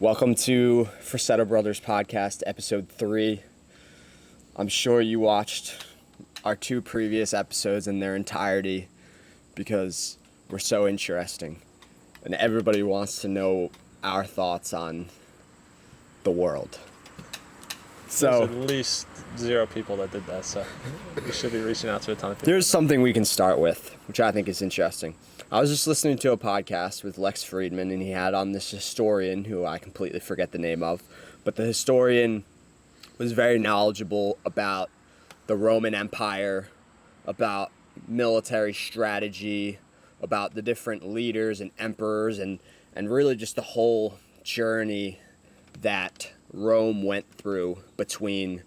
Welcome to Frasetto Brothers Podcast, Episode 3. I'm sure you watched our 2 previous episodes in their entirety because we're so interesting. And everybody wants to know our thoughts on the world. So there's at least 0 people that did that, so we should be reaching out to a ton of people. There's something we can start with, which I think is interesting. I was just listening to a podcast with Lex Friedman, and he had on this historian who I completely forget the name of, but the historian was very knowledgeable about the Roman Empire, about military strategy, about the different leaders and emperors, and really just the whole journey that Rome went through between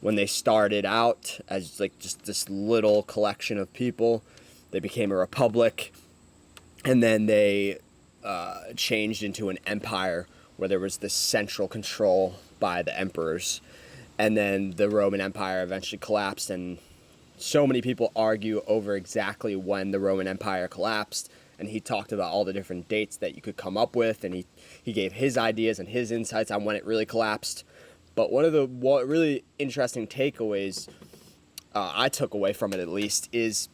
when they started out as like just this little collection of people. They became a republic, and then they changed into an empire where there was this central control by the emperors. And then the Roman Empire eventually collapsed, and so many people argue over exactly when the Roman Empire collapsed. And he talked about all the different dates that you could come up with, and he gave his ideas and his insights on when it really collapsed. But one of the really interesting takeaways I took away from it, at least, is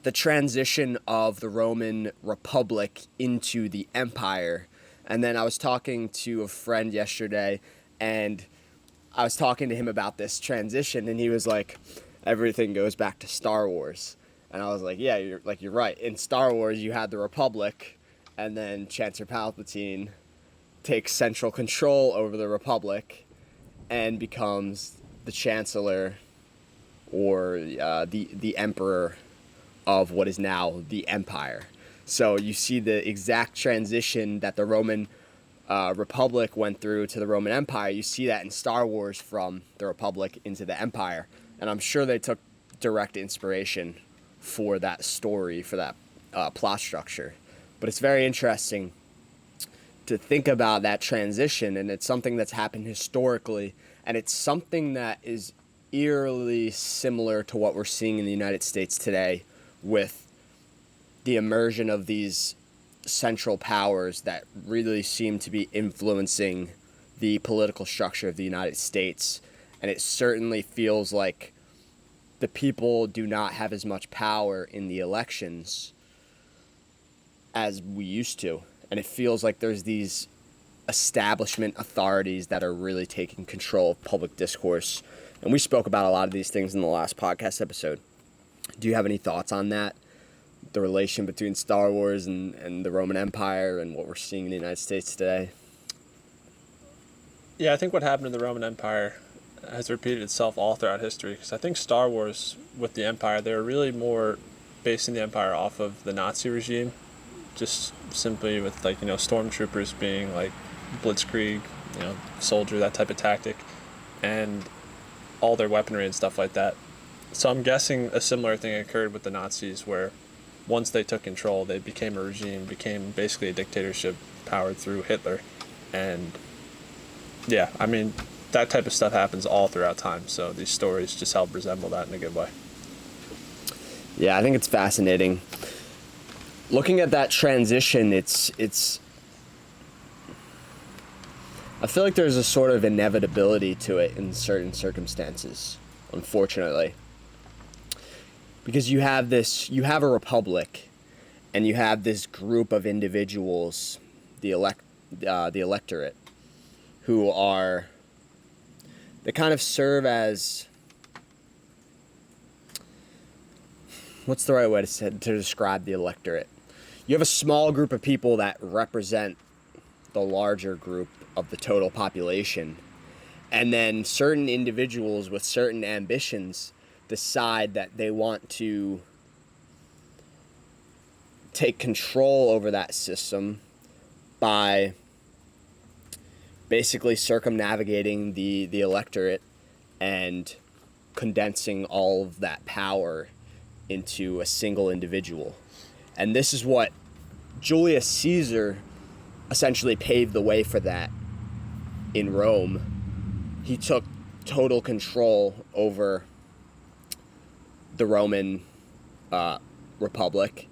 the transition of the Roman Republic into the empire. And then I was talking to a friend yesterday, and I was talking to him about this transition, and he was like, everything goes back to Star Wars. And I was like, yeah, you're right. In Star Wars, you had the Republic, and then Chancellor Palpatine takes central control over the Republic and becomes the Chancellor or the Emperor of what is now the Empire. So you see the exact transition that the Roman Republic went through to the Roman Empire. You see that in Star Wars from the Republic into the Empire. And I'm sure they took direct inspiration for that story, for that plot structure. But it's very interesting to think about that transition, and it's something that's happened historically, and it's something that is eerily similar to what we're seeing in the United States today with the immersion of these central powers that really seem to be influencing the political structure of the United States. And it certainly feels like the people do not have as much power in the elections as we used to. And it feels like there's these establishment authorities that are really taking control of public discourse. And we spoke about a lot of these things in the last podcast episode. Do you have any thoughts on that? The relation between Star Wars and the Roman Empire and what we're seeing in the United States today? Yeah, I think what happened in the Roman Empire has repeated itself all throughout history, because I think Star Wars with the Empire, they were really more basing the Empire off of the Nazi regime, just simply with stormtroopers being like blitzkrieg, soldier, that type of tactic, and all their weaponry and stuff like that. So I'm guessing a similar thing occurred with the Nazis, where once they took control, they became a regime, became basically a dictatorship powered through Hitler. And yeah, I mean, that type of stuff happens all throughout time. So these stories just help resemble that in a good way. Yeah, I think it's fascinating. Looking at that transition, it's I feel like there's a sort of inevitability to it in certain circumstances, unfortunately. Because you have a republic, and you have this group of individuals, the electorate, who they kind of serve as, what's the right way to describe the electorate? You have a small group of people that represent the larger group of the total population, and then certain individuals with certain ambitions decide that they want to take control over that system by basically circumnavigating the electorate and condensing all of that power into a single individual. And this is what Julius Caesar essentially paved the way for that in Rome. He took total control over the Roman Republic,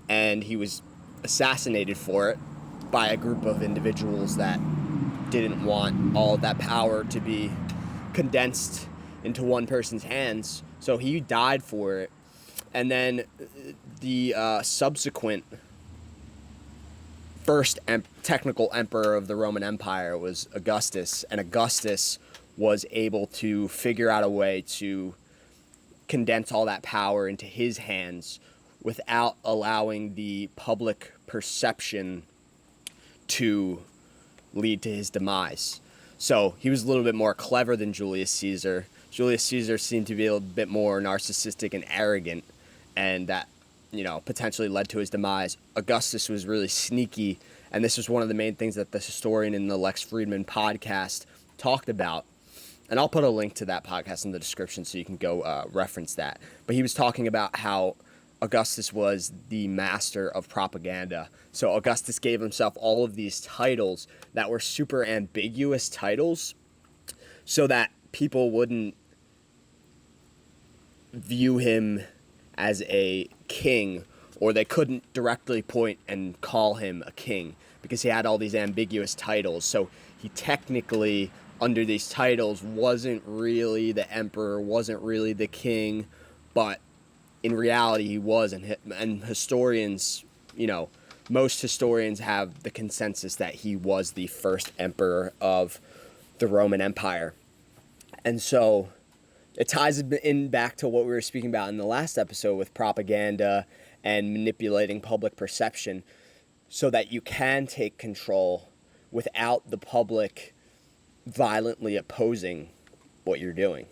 and he was assassinated for it by a group of individuals that didn't want all of that power to be condensed into one person's hands. So he died for it. And then the subsequent first technical emperor of the Roman Empire was Augustus. And Augustus was able to figure out a way to condense all that power into his hands without allowing the public perception to lead to his demise. So he was a little bit more clever than Julius Caesar. Julius Caesar seemed to be a little bit more narcissistic and arrogant, and that, potentially led to his demise. Augustus was really sneaky, and this was one of the main things that the historian in the Lex Fridman podcast talked about. And I'll put a link to that podcast in the description so you can go reference that. But he was talking about how Augustus was the master of propaganda. So Augustus gave himself all of these titles that were super ambiguous titles so that people wouldn't view him as a king, or they couldn't directly point and call him a king because he had all these ambiguous titles. So he technically, under these titles, wasn't really the emperor, wasn't really the king, but in reality he was. And historians, most historians have the consensus that he was the first emperor of the Roman Empire. And so it ties in back to what we were speaking about in the last episode with propaganda and manipulating public perception so that you can take control without the public violently opposing what you're doing.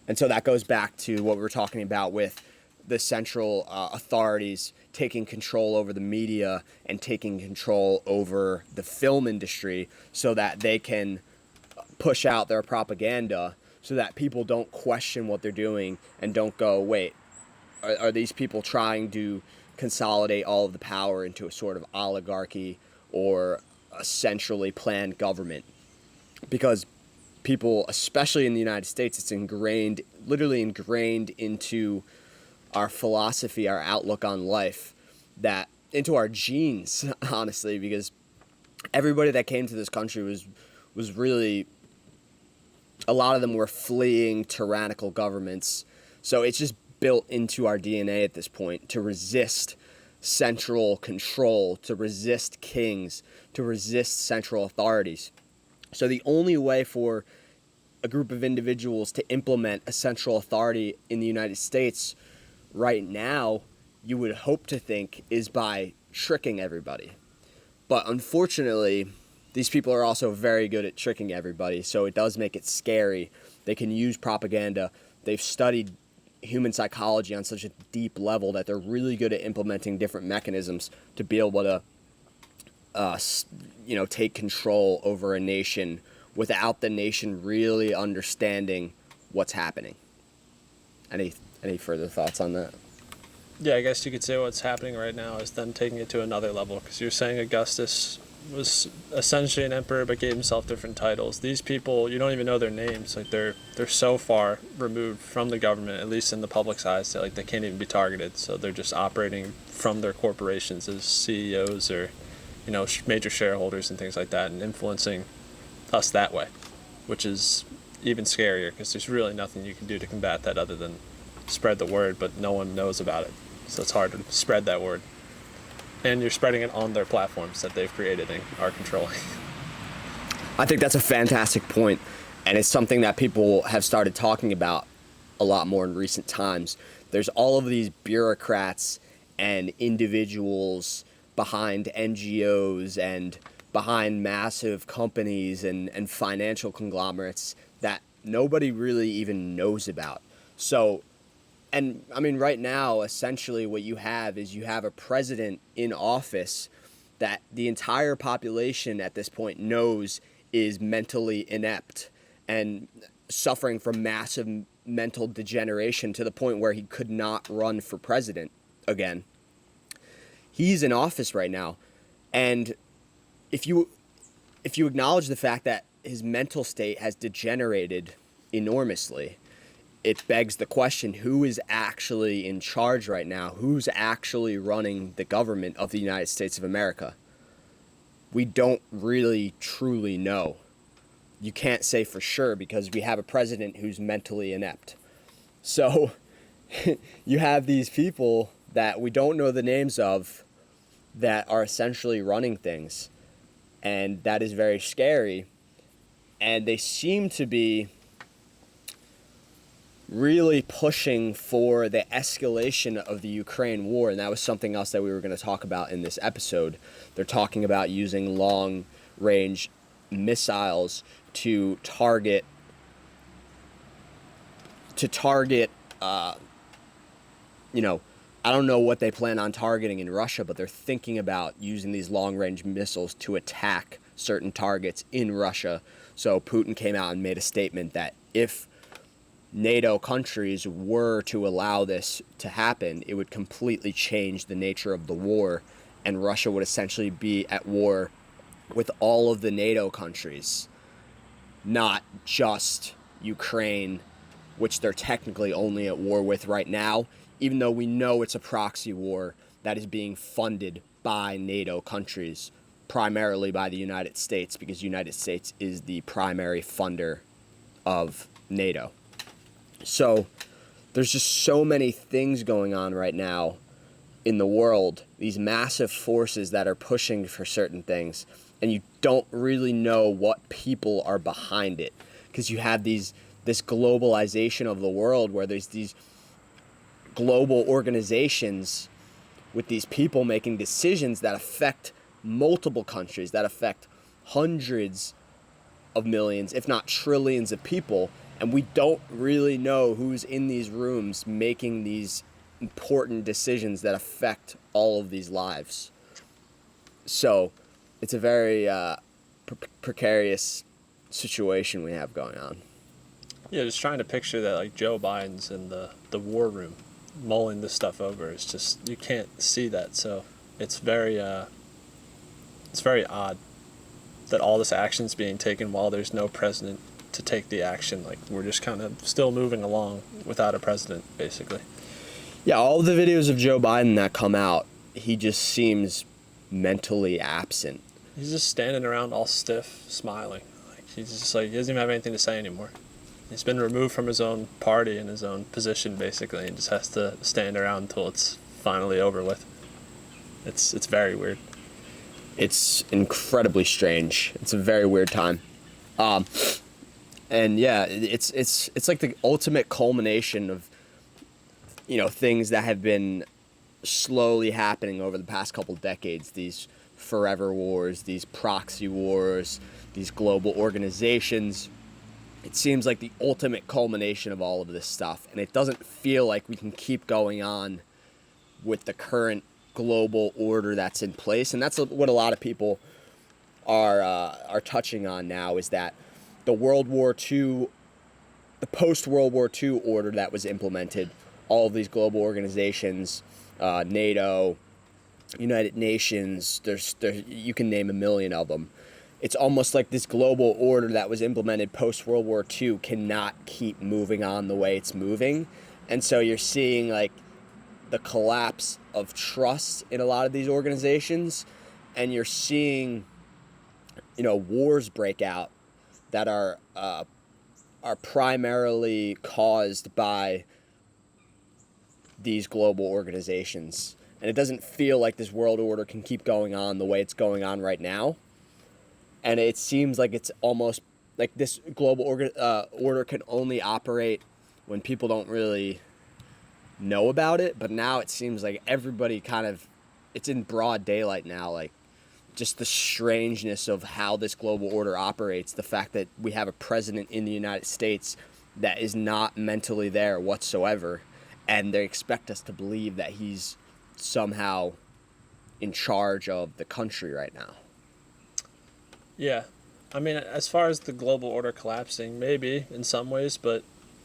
And so that goes back to what we were talking about with the central authorities taking control over the media and taking control over the film industry so that they can push out their propaganda so that people don't question what they're doing and don't go, wait, are these people trying to consolidate all of the power into a sort of oligarchy or a centrally planned government? Because people, especially in the United States, it's literally ingrained into our philosophy, our outlook on life, that into our genes, honestly, because everybody that came to this country was really, a lot of them were fleeing tyrannical governments. So it's just built into our DNA at this point to resist central control, to resist kings, to resist central authorities. So the only way for a group of individuals to implement a central authority in the United States right now, you would hope to think, is by tricking everybody. But unfortunately, these people are also very good at tricking everybody, so it does make it scary. They can use propaganda. They've studied human psychology on such a deep level that they're really good at implementing different mechanisms to be able to take control over a nation without the nation really understanding what's happening. Any further thoughts on that? Yeah, I guess you could say what's happening right now is them taking it to another level, because you're saying Augustus was essentially an emperor but gave himself different titles. These people, you don't even know their names. Like they're so far removed from the government, at least in the public's eyes, that they can't even be targeted. So they're just operating from their corporations as CEOs or major shareholders and things like that, and influencing us that way, which is even scarier because there's really nothing you can do to combat that other than spread the word, but no one knows about it. So it's hard to spread that word. And you're spreading it on their platforms that they've created and are controlling. I think that's a fantastic point, and it's something that people have started talking about a lot more in recent times. There's all of these bureaucrats and individuals behind NGOs and behind massive companies and financial conglomerates that nobody really even knows about. So, and I mean, right now, essentially what you have is you have a president in office that the entire population at this point knows is mentally inept and suffering from massive mental degeneration to the point where he could not run for president again. He's in office right now, and if you acknowledge the fact that his mental state has degenerated enormously, it begs the question, who is actually in charge right now? Who's actually running the government of the United States of America? we don't really truly know. You can't say for sure because we have a president who's mentally inept. So you have these people that we don't know the names of that are essentially running things. And that is very scary. And they seem to be really pushing for the escalation of the Ukraine war. And that was something else that we were going to talk about in this episode. They're talking about using long-range missiles to target I don't know what they plan on targeting in Russia, but they're thinking about using these long-range missiles to attack certain targets in Russia. So Putin came out and made a statement that if NATO countries were to allow this to happen, it would completely change the nature of the war, and Russia would essentially be at war with all of the NATO countries, not just Ukraine, which they're technically only at war with right now, even though we know it's a proxy war that is being funded by NATO countries, primarily by the United States, because the United States is the primary funder of NATO. So there's just so many things going on right now in the world, these massive forces that are pushing for certain things, and you don't really know what people are behind it, because you have this globalization of the world where there's these global organizations with these people making decisions that affect multiple countries, that affect hundreds of millions, if not trillions of people, and we don't really know who's in these rooms making these important decisions that affect all of these lives. So it's a very precarious situation we have going on. Yeah, just trying to picture that, like, Joe Biden's in the war room mulling this stuff over. It's just, you can't see that. So it's very odd that all this action's being taken while there's no president to take the action. Like, we're just kind of still moving along without a president, basically. Yeah, all the videos of Joe Biden that come out, he just seems mentally absent. He's just standing around all stiff, smiling. Like, he's just like, he doesn't even have anything to say anymore. He's been removed from his own party and his own position, basically, and just has to stand around until it's finally over with. It's very weird. It's incredibly strange. It's a very weird time. And yeah, it's like the ultimate culmination of, things that have been slowly happening over the past couple decades. These forever wars, these proxy wars, these global organizations. It seems like the ultimate culmination of all of this stuff, and it doesn't feel like we can keep going on with the current global order that's in place. And that's what a lot of people are touching on now, is that the post-World War II order that was implemented, all of these global organizations, NATO, United Nations, you can name a million of them. It's almost like this global order that was implemented post-World War II cannot keep moving on the way it's moving. And so you're seeing like the collapse of trust in a lot of these organizations, and you're seeing, wars break out that are primarily caused by these global organizations. And it doesn't feel like this world order can keep going on the way it's going on right now. And it seems like it's almost like this global order can only operate when people don't really know about it. But now it seems like everybody it's in broad daylight now. Like, just the strangeness of how this global order operates. The fact that we have a president in the United States that is not mentally there whatsoever. And they expect us to believe that he's somehow in charge of the country right now. Yeah. I mean, as far as the global order collapsing, maybe in some ways, but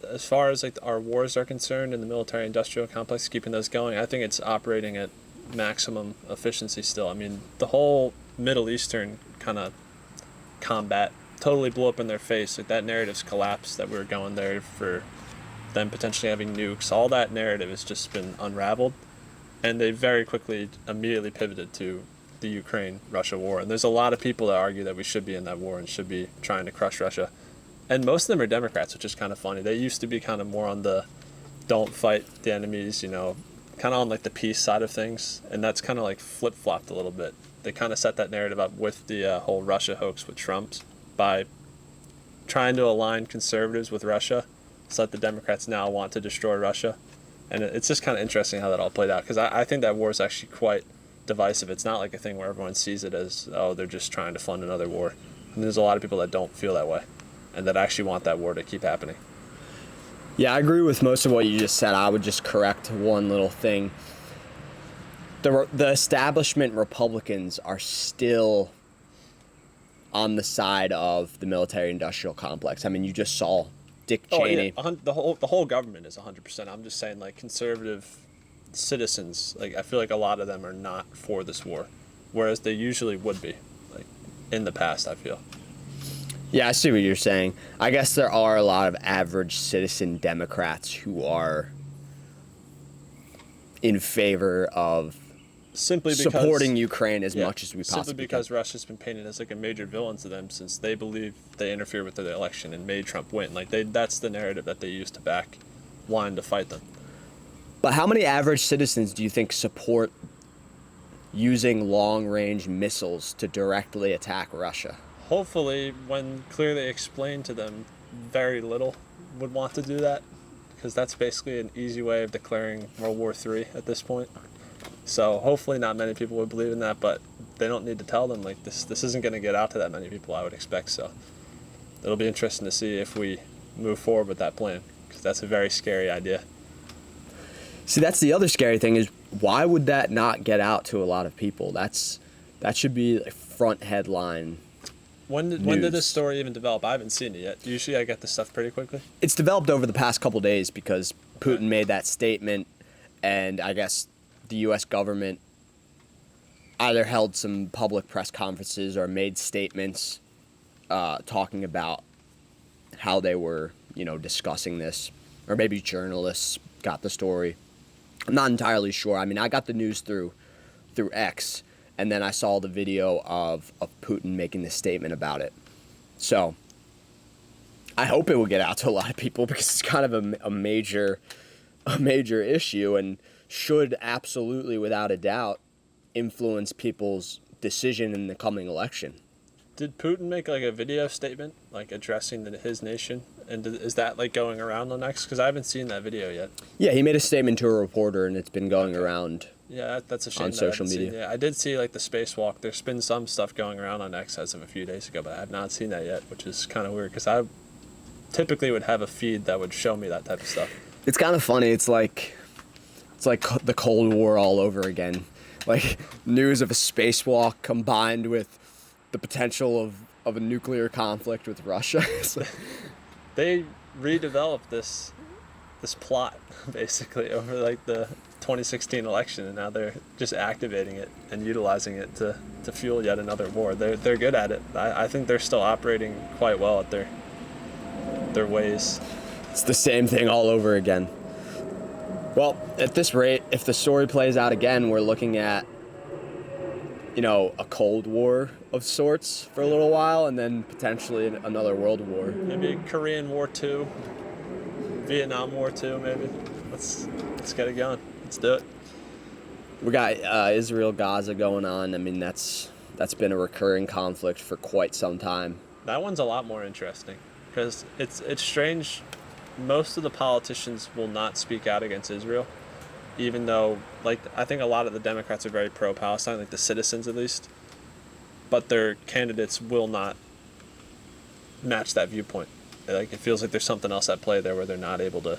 as far as like our wars are concerned and the military-industrial complex, keeping those going, I think it's operating at maximum efficiency still. I mean, the whole Middle Eastern kind of combat totally blew up in their face. Like, that narrative's collapsed, that we were going there for them potentially having nukes. All that narrative has just been unraveled, and they very quickly, immediately pivoted to the Ukraine-Russia war. And there's a lot of people that argue that we should be in that war and should be trying to crush Russia. And most of them are Democrats, which is kind of funny. They used to be kind of more on the don't fight the enemies, kind of on like the peace side of things. And that's kind of like flip-flopped a little bit. They kind of set that narrative up with the whole Russia hoax with Trump by trying to align conservatives with Russia so that the Democrats now want to destroy Russia. And it's just kind of interesting how that all played out, because I think that war is actually quite divisive. It's not like a thing where everyone sees it as, oh, they're just trying to fund another war. And there's a lot of people that don't feel that way and that actually want that war to keep happening. Yeah, I agree with most of what you just said. I would just correct one little thing. The establishment Republicans are still on the side of the military-industrial complex. I mean, you just saw Dick Cheney. Oh, yeah. The whole government is 100%. I'm just saying, like, conservative citizens, like, I feel like a lot of them are not for this war, whereas they usually would be, like, in the past, I feel. Yeah, I see what you're saying. I guess there are a lot of average citizen Democrats who are in favor of supporting Ukraine as much as we possibly can. Simply because Russia's been painted as like a major villain to them since they believe they interfered with the election and made Trump win. Like that's the narrative that they use to back wanting to fight them. But how many average citizens do you think support using long-range missiles to directly attack Russia? Hopefully, when clearly explained to them, very little would want to do that, because that's basically an easy way of declaring World War III at this point. So hopefully not many people would believe in that, but they don't need to tell them. Like this isn't going to get out to that many people, I would expect. So it'll be interesting to see if we move forward with that plan, because that's a very scary idea. See, that's the other scary thing is why would that not get out to a lot of people? That should be a front headline. When did this story even develop? I haven't seen it yet. Usually I get this stuff pretty quickly. It's developed over the past couple days because Putin made that statement, and I guess the U.S. government either held some public press conferences or made statements talking about how they were, discussing this, or maybe journalists got the story. I'm not entirely sure. I mean, I got the news through X, and then I saw the video of Putin making this statement about it. So I hope it will get out to a lot of people, because it's kind of a major issue and should absolutely, without a doubt, influence people's decision in the coming election. Did Putin make like a video statement, like addressing his nation? And is that like going around on X? Because I haven't seen that video yet. Yeah, he made a statement to a reporter, and it's been going around. Yeah, that's a shame. On social media. Yeah, I did see like the spacewalk. There's been some stuff going around on X as of a few days ago, but I have not seen that yet, which is kind of weird, because I typically would have a feed that would show me that type of stuff. It's kind of funny. It's like the Cold War all over again. Like news of a spacewalk combined with the potential of a nuclear conflict with Russia. They redeveloped this plot basically over like the 2016 election, and now they're just activating it and utilizing it to fuel yet another war. They're good at it. I think they're still operating quite well at their ways. It's the same thing all over again. Well, at this rate, if the story plays out again, we're looking at, a Cold War of sorts for a little while, and then potentially another world war. Maybe Korean War II, Vietnam War II, maybe. Let's get it going. Let's do it. We got Israel-Gaza going on. I mean, that's been a recurring conflict for quite some time. That one's a lot more interesting, because it's strange. Most of the politicians will not speak out against Israel, even though, like, I think a lot of the Democrats are very pro-Palestine, like the citizens at least, but their candidates will not match that viewpoint. Like, it feels like there's something else at play there where they're not able to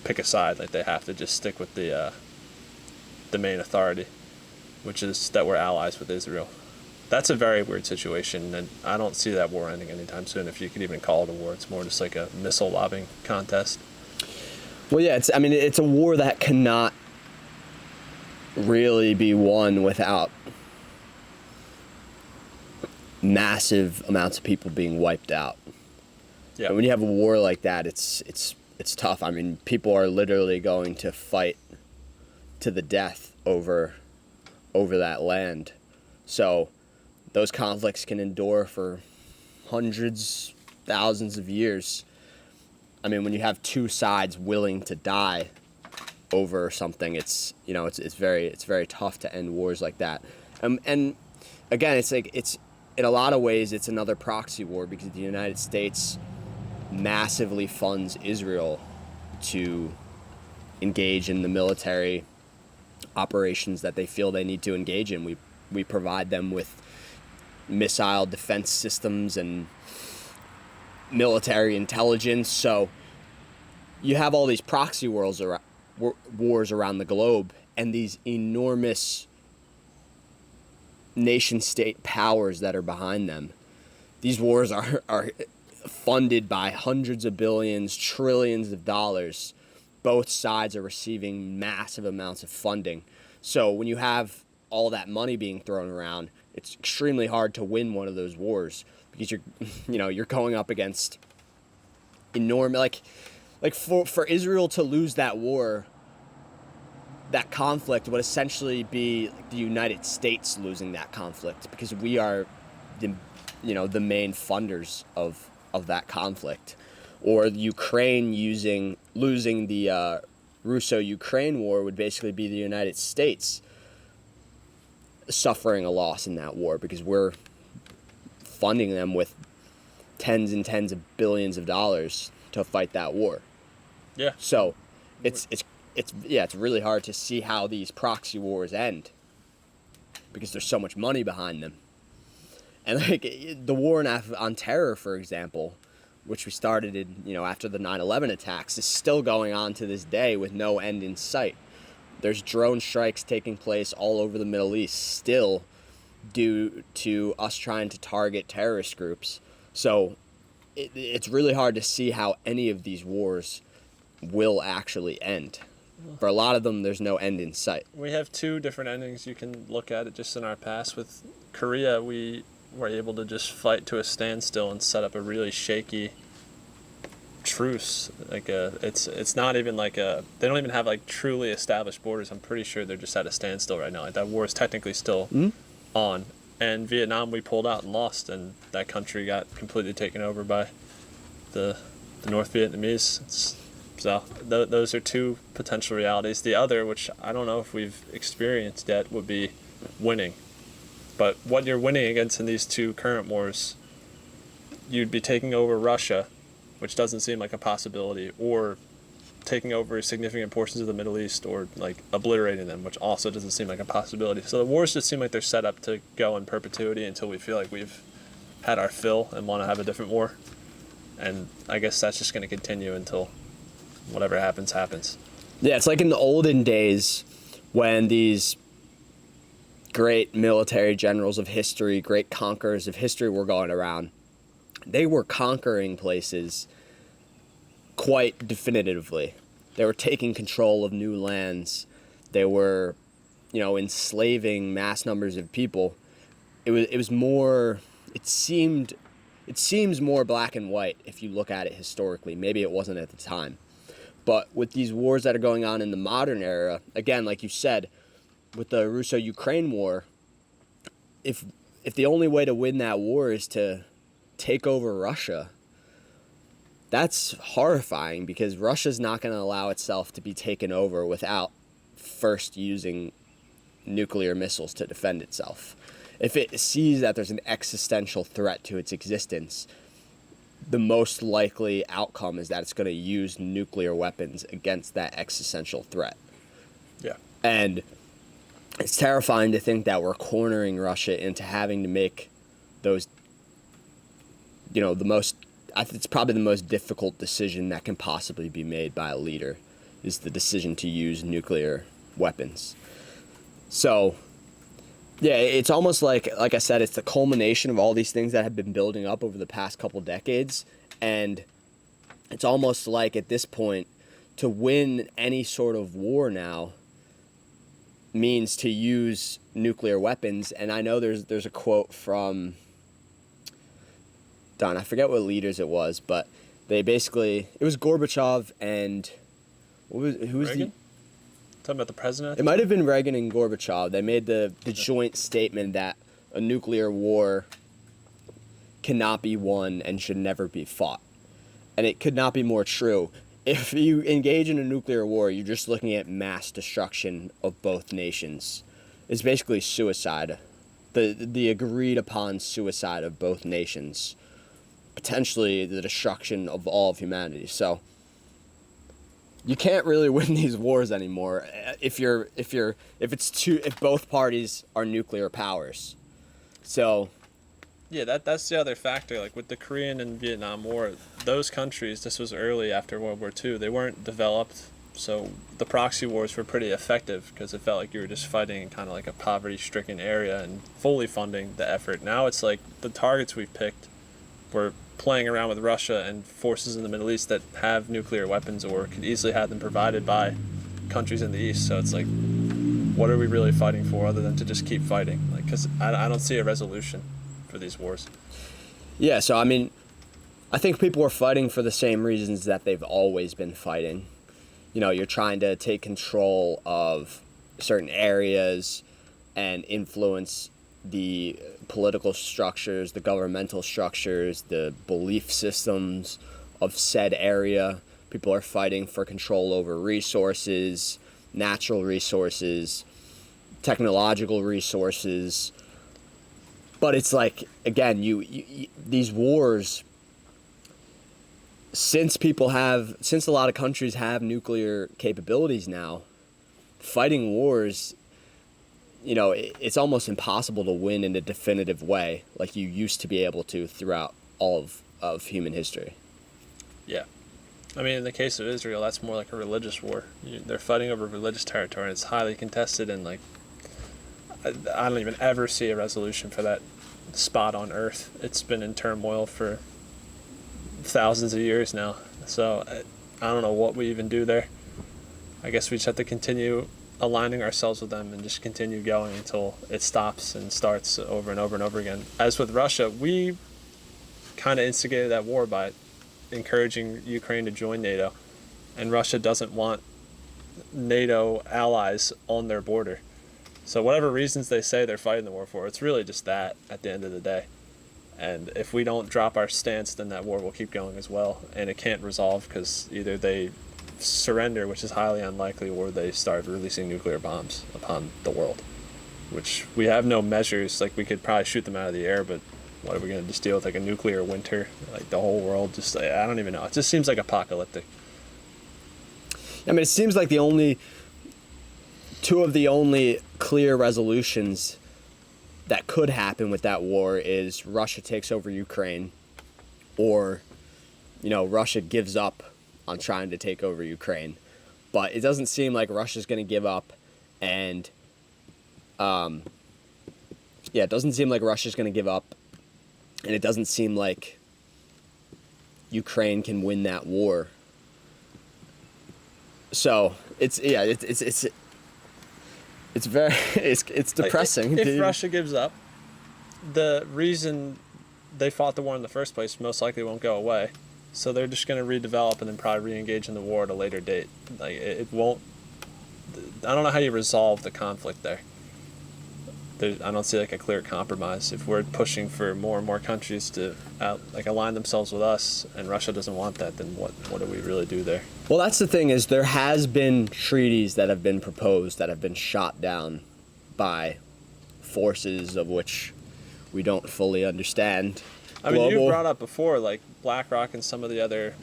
pick a side. Like, they have to just stick with the main authority, which is that we're allies with Israel. That's a very weird situation, and I don't see that war ending anytime soon, if you could even call it a war. It's more just like a missile lobbing contest. Well, yeah, it's a war that cannot really be won without massive amounts of people being wiped out. Yeah. And when you have a war like that, it's tough. I mean, people are literally going to fight to the death over that land. So those conflicts can endure for hundreds, thousands of years. I mean, when you have two sides willing to die over something, it's very tough to end wars like that. And again, it's in a lot of ways it's another proxy war, because the United States massively funds Israel to engage in the military operations that they feel they need to engage in. We provide them with missile defense systems and military intelligence. So you have all these proxy wars around the globe, and these enormous nation-state powers that are behind them. These wars are funded by hundreds of billions, trillions of dollars. Both sides are receiving massive amounts of funding. So when you have all that money being thrown around, it's extremely hard to win one of those wars, because you're going up against enormous, like for Israel to lose that war, that conflict would essentially be the United States losing that conflict, because we are the main funders of that conflict. Or Ukraine losing the Russo-Ukrainian war would basically be the United States suffering a loss in that war, because we're funding them with tens and tens of billions of dollars to fight that war. Yeah. So it's really hard to see how these proxy wars end, because there's so much money behind them. And like the war on terror, for example, which we started after the 9/11 attacks, is still going on to this day with no end in sight. There's drone strikes taking place all over the Middle East still, due to us trying to target terrorist groups. So it's really hard to see how any of these wars will actually end. For a lot of them, there's no end in sight. We have two different endings you can look at it just in our past. With Korea, we were able to just fight to a standstill and set up a really shaky truce. It's not even they don't even have truly established borders. I'm pretty sure they're just at a standstill right now. Like, that war is technically still on. And Vietnam, we pulled out and lost, and that country got completely taken over by the North Vietnamese. So those are two potential realities. The other, which I don't know if we've experienced yet, would be winning. But what you're winning against in these two current wars, you'd be taking over Russia, which doesn't seem like a possibility, or taking over significant portions of the Middle East, or obliterating them, which also doesn't seem like a possibility. So the wars just seem like they're set up to go in perpetuity until we feel like we've had our fill and want to have a different war. And I guess that's just going to continue until whatever happens. Yeah, it's like in the olden days when these great military generals of history, great conquerors of history were going around. They were conquering places quite definitively. They were taking control of new lands. They were, enslaving mass numbers of people. It seems more black and white if you look at it historically. Maybe it wasn't at the time. But with these wars that are going on in the modern era, again, like you said, with the Russo-Ukrainian war, if the only way to win that war is to take over Russia, that's horrifying, because Russia's not going to allow itself to be taken over without first using nuclear missiles to defend itself. If it sees that there's an existential threat to its existence, the most likely outcome is that it's going to use nuclear weapons against that existential threat. Yeah. And it's terrifying to think that we're cornering Russia into having to make those, it's probably the most difficult decision that can possibly be made by a leader, is the decision to use nuclear weapons. So, yeah, it's almost like I said, it's the culmination of all these things that have been building up over the past couple decades. And it's almost like at this point, to win any sort of war now means to use nuclear weapons. And I know there's a quote from, I forget what leaders it was, but they basically, it was Gorbachev and who was Reagan? Talking about the president? It might have been Reagan and Gorbachev. They made the joint statement that a nuclear war cannot be won and should never be fought. And it could not be more true. If you engage in a nuclear war, you're just looking at mass destruction of both nations. It's basically suicide. The agreed upon suicide of both nations. Potentially the destruction of all of humanity. So you can't really win these wars anymore if both parties are nuclear powers. So yeah, that's the other factor. Like with the Korean and Vietnam War, those countries, this was early after World War II, they weren't developed. So the proxy wars were pretty effective because it felt like you were just fighting in kind of like a poverty-stricken area and fully funding the effort. Now it's like the targets we've picked, we're playing around with Russia and forces in the Middle East that have nuclear weapons or could easily have them provided by countries in the East. So it's like, what are we really fighting for other than to just keep fighting? Like, because I don't see a resolution for these wars. Yeah, so I mean, I think people are fighting for the same reasons that they've always been fighting. You know, you're trying to take control of certain areas and influence the political structures, the governmental structures, the belief systems of said area. People are fighting for control over resources, natural resources, technological resources. But it's like, again, you these wars, since a lot of countries have nuclear capabilities now, fighting wars, you know, it's almost impossible to win in a definitive way like you used to be able to throughout all of human history. Yeah. I mean, in the case of Israel, that's more like a religious war. They're fighting over religious territory, and it's highly contested, and like, I don't even ever see a resolution for that spot on Earth. It's been in turmoil for thousands of years now. So I don't know what we even do there. I guess we just have to continue aligning ourselves with them and just continue going until it stops and starts over and over and over again. As with Russia, we kind of instigated that war by encouraging Ukraine to join NATO, and Russia doesn't want NATO allies on their border. So whatever reasons they say they're fighting the war for, it's really just that at the end of the day. And if we don't drop our stance, then that war will keep going as well. And it can't resolve because either they surrender, which is highly unlikely, or they start releasing nuclear bombs upon the world, which we have no measures. Like, we could probably shoot them out of the air, but what are we going to just deal with, like a nuclear winter? Like the whole world just, I don't even know. It just seems like apocalyptic. I mean, it seems like two of the only clear resolutions that could happen with that war is Russia takes over Ukraine, or, you know, Russia gives up on trying to take over Ukraine. But it doesn't seem like Russia's going to give up, and it doesn't seem like Russia's going to give up, and it doesn't seem like Ukraine can win that war. So it's very it's depressing. Like, if Russia gives up, the reason they fought the war in the first place most likely won't go away. So they're just going to redevelop and then probably re-engage in the war at a later date. Like, it won't. I don't know how you resolve the conflict there. I don't see like a clear compromise. If we're pushing for more and more countries to align themselves with us, and Russia doesn't want that, then what do we really do there? Well, that's the thing, is there has been treaties that have been proposed that have been shot down by forces of which we don't fully understand. I mean, you brought up before, like BlackRock and some of the other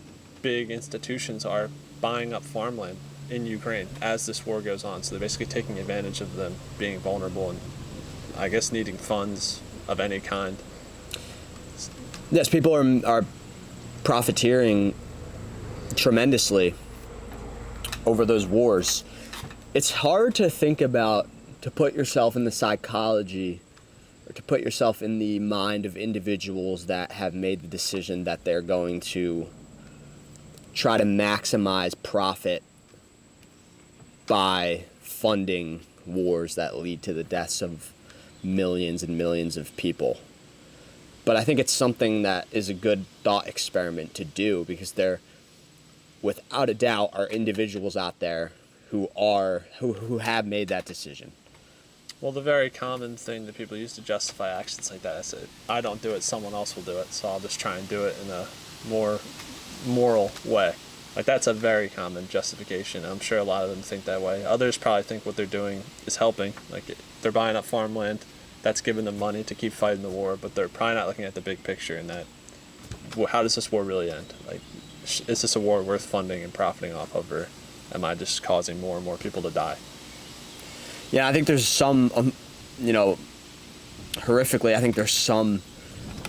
big institutions are buying up farmland in Ukraine as this war goes on. So they're basically taking advantage of them being vulnerable and, I guess, needing funds of any kind. Yes, people are profiteering tremendously over those wars. It's hard to think about, to put yourself in the psychology, or to put yourself in the mind of individuals that have made the decision that they're going to try to maximize profit by funding wars that lead to the deaths of millions and millions of people. But I think it's something that is a good thought experiment to do, because there, without a doubt, are individuals out there who have made that decision. Well, the very common thing that people use to justify actions like that is that I don't do it, someone else will do it, so I'll just try and do it in a more moral way. Like, that's a very common justification. I'm sure a lot of them think that way. Others probably think what they're doing is helping. Like, they're buying up farmland, that's giving them money to keep fighting the war, but they're probably not looking at the big picture and that, well, how does this war really end? Like, is this a war worth funding and profiting off of, or am I just causing more and more people to die? Yeah, I think there's some, horrifically, I think there's some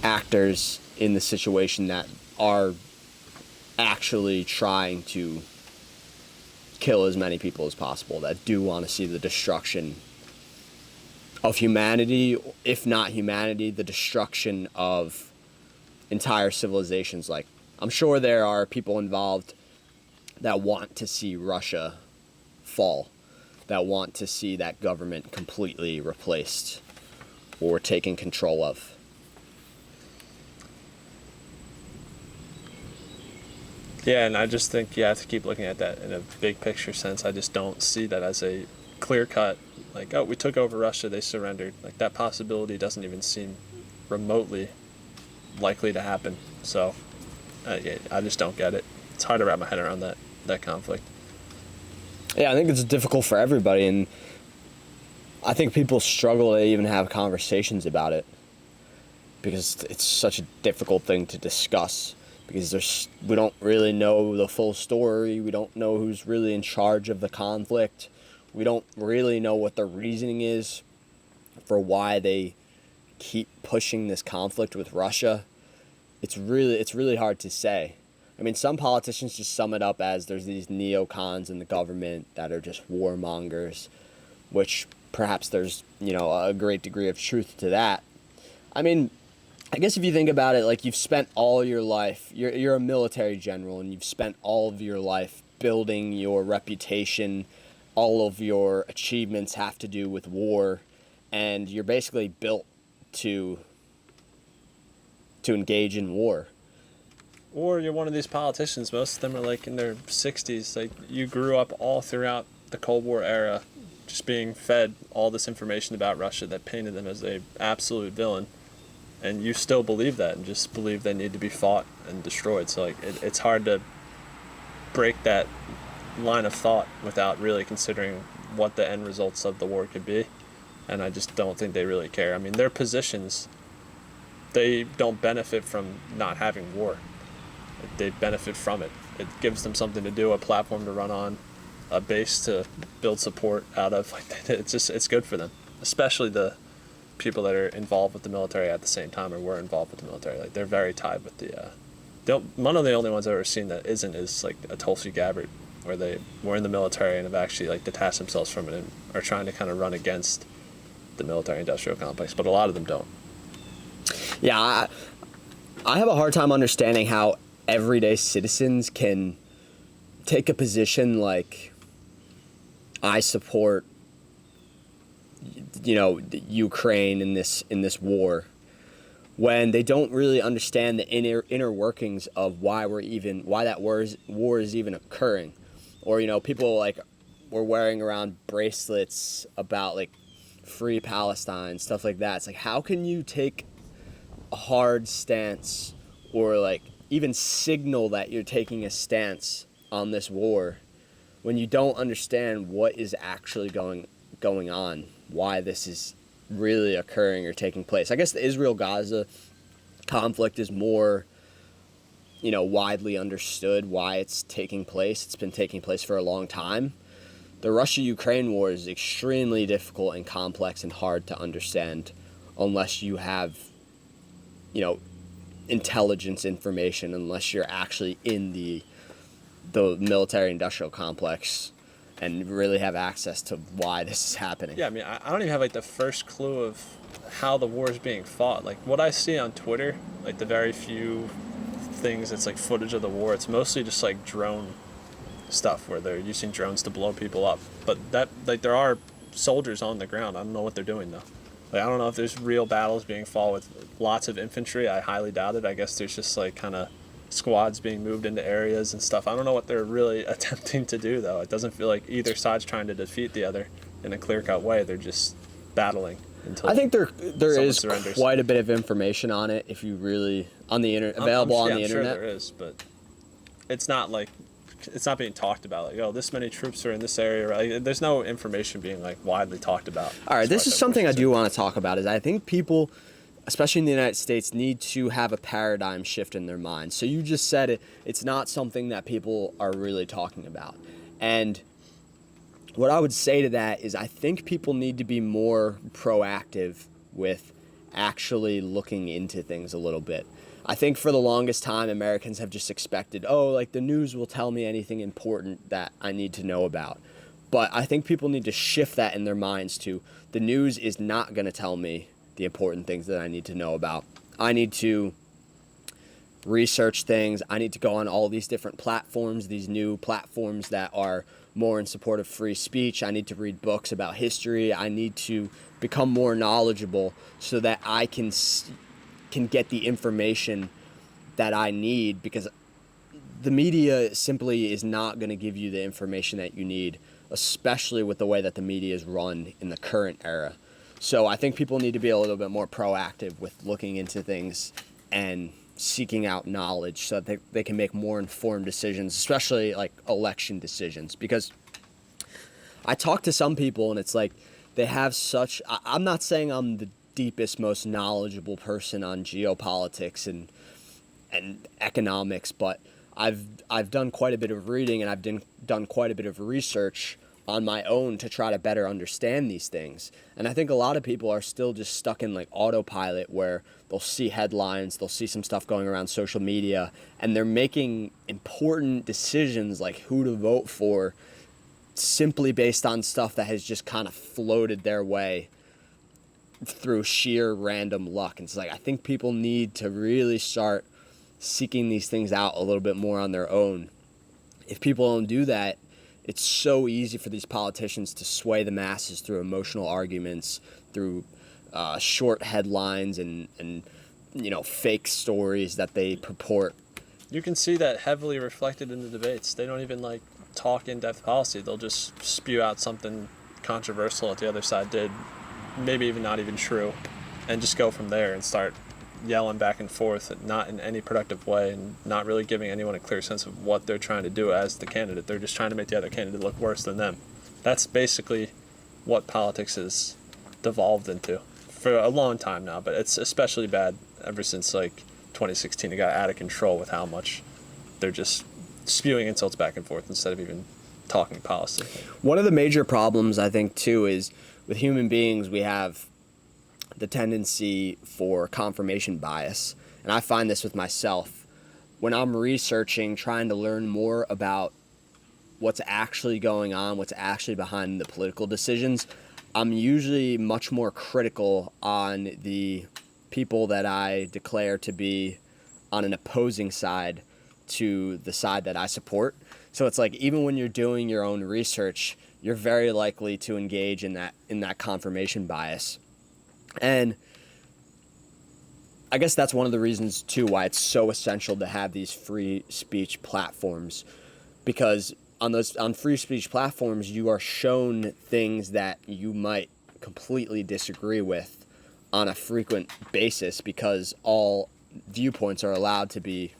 actors in the situation that are actually trying to kill as many people as possible, that do want to see the destruction of humanity, if not humanity, the destruction of entire civilizations. Like, I'm sure there are people involved that want to see Russia fall, that want to see that government completely replaced or taken control of. Yeah, and I just think you have to keep looking at that in a big picture sense. I just don't see that as a clear cut, like, oh, we took over Russia, they surrendered. Like, that possibility doesn't even seem remotely likely to happen. So yeah, I just don't get it. It's hard to wrap my head around that conflict. Yeah, I think it's difficult for everybody, and I think people struggle to even have conversations about it because it's such a difficult thing to discuss, because we don't really know the full story. We don't know who's really in charge of the conflict. We don't really know what the reasoning is for why they keep pushing this conflict with Russia. It's really hard to say. I mean, some politicians just sum it up as there's these neocons in the government that are just warmongers, which perhaps there's, a great degree of truth to that. I mean, I guess if you think about it, like, you've spent all your life, you're a military general, and you've spent all of your life building your reputation. All of your achievements have to do with war, and you're basically built to engage in war. Or you're one of these politicians, most of them are like in their 60s, like, you grew up all throughout the Cold War era just being fed all this information about Russia that painted them as a absolute villain, and you still believe that and just believe they need to be fought and destroyed. So, like, it's hard to break that line of thought without really considering what the end results of the war could be, and I just don't think they really care. I mean, their positions, they don't benefit from not having war. They benefit from it. It gives them something to do, a platform to run on, a base to build support out of. Like, it's good for them, especially the people that are involved with the military at the same time, or were involved with the military. Like, they're very tied with one of the only ones I've ever seen that isn't is like a Tulsi Gabbard, where they were in the military and have actually, like, detached themselves from it and are trying to kind of run against the military-industrial complex, but a lot of them don't. Yeah, I have a hard time understanding how everyday citizens can take a position like, I support, Ukraine in this war, when they don't really understand the inner workings of why that war is even occurring. Or, people, like, were wearing around bracelets about, like, free Palestine, stuff like that. It's like, how can you take a hard stance, or, like, even signal that you're taking a stance on this war when you don't understand what is actually going on, why this is really occurring or taking place? I guess the Israel-Gaza conflict is more, widely understood why it's taking place. It's been taking place for a long time. The Russia-Ukraine war is extremely difficult and complex and hard to understand unless you have, intelligence information, unless you're actually in the military-industrial complex and really have access to why this is happening. Yeah, I mean, I don't even have, like, the first clue of how the war is being fought. Like, what I see on Twitter, like, the very few things that's, like, footage of the war, it's mostly just, like, drone stuff where they're using drones to blow people up. But that, like, there are soldiers on the ground. I don't know what they're doing, though. Like, I don't know if there's real battles being fought with lots of infantry. I highly doubt it. I guess there's just, like, kind of squads being moved into areas and stuff. I don't know what they're really attempting to do, though. It doesn't feel like either side's trying to defeat the other in a clear-cut way. They're just battling until I think there someone is surrenders. quite a bit of information on it if you really on the internet available on the I'm internet. sure there is, but it's not being talked about. Like, oh, this many troops are in this area. Like, there's no information being like widely talked about. All right, this is something I do want to talk about. Is I think people, especially in the United States, need to have a paradigm shift in their minds. So you just said it. It's not something that people are really talking about, and what I would say to that is I think people need to be more proactive with actually looking into things a little bit. I think for the longest time, Americans have just expected, oh, like the news will tell me anything important that I need to know about. But I think people need to shift that in their minds to the news is not going to tell me the important things that I need to know about. I need to research things. I need to go on all these different platforms, these new platforms that are more in support of free speech. I need to read books about history. I need to become more knowledgeable so that I can get the information that I need, because the media simply is not going to give you the information that you need, especially with the way that the media is run in the current era. So I think people need to be a little bit more proactive with looking into things and seeking out knowledge so that they can make more informed decisions, especially like election decisions. Because I talk to some people and it's like they have such, I'm not saying I'm the deepest, most knowledgeable person on geopolitics and economics, but I've done quite a bit of reading and I've done quite a bit of research on my own to try to better understand these things. And I think a lot of people are still just stuck in like autopilot where they'll see headlines, they'll see some stuff going around social media, and they're making important decisions like who to vote for simply based on stuff that has just kind of floated their way through sheer random luck. And it's like, I think people need to really start seeking these things out a little bit more on their own. If people don't do that, it's so easy for these politicians to sway the masses through emotional arguments, through short headlines and fake stories that they purport. You can see that heavily reflected in the debates. They don't even like talk in-depth policy. They'll just spew out something controversial that the other side did, maybe even not even true, and just go from there and start yelling back and forth, not in any productive way, and not really giving anyone a clear sense of what they're trying to do as the candidate. They're just trying to make the other candidate look worse than them. That's basically what politics has devolved into for a long time now, but it's especially bad ever since like 2016. It got out of control with how much they're just spewing insults back and forth instead of even talking policy. One of the major problems, I think, too, is with human beings, we have the tendency for confirmation bias. And I find this with myself. When I'm researching, trying to learn more about what's actually going on, what's actually behind the political decisions, I'm usually much more critical on the people that I declare to be on an opposing side to the side that I support. So it's like, even when you're doing your own research, you're very likely to engage in that confirmation bias. And I guess that's one of the reasons, too, why it's so essential to have these free speech platforms. Because on free speech platforms, you are shown things that you might completely disagree with on a frequent basis, because all viewpoints are allowed to be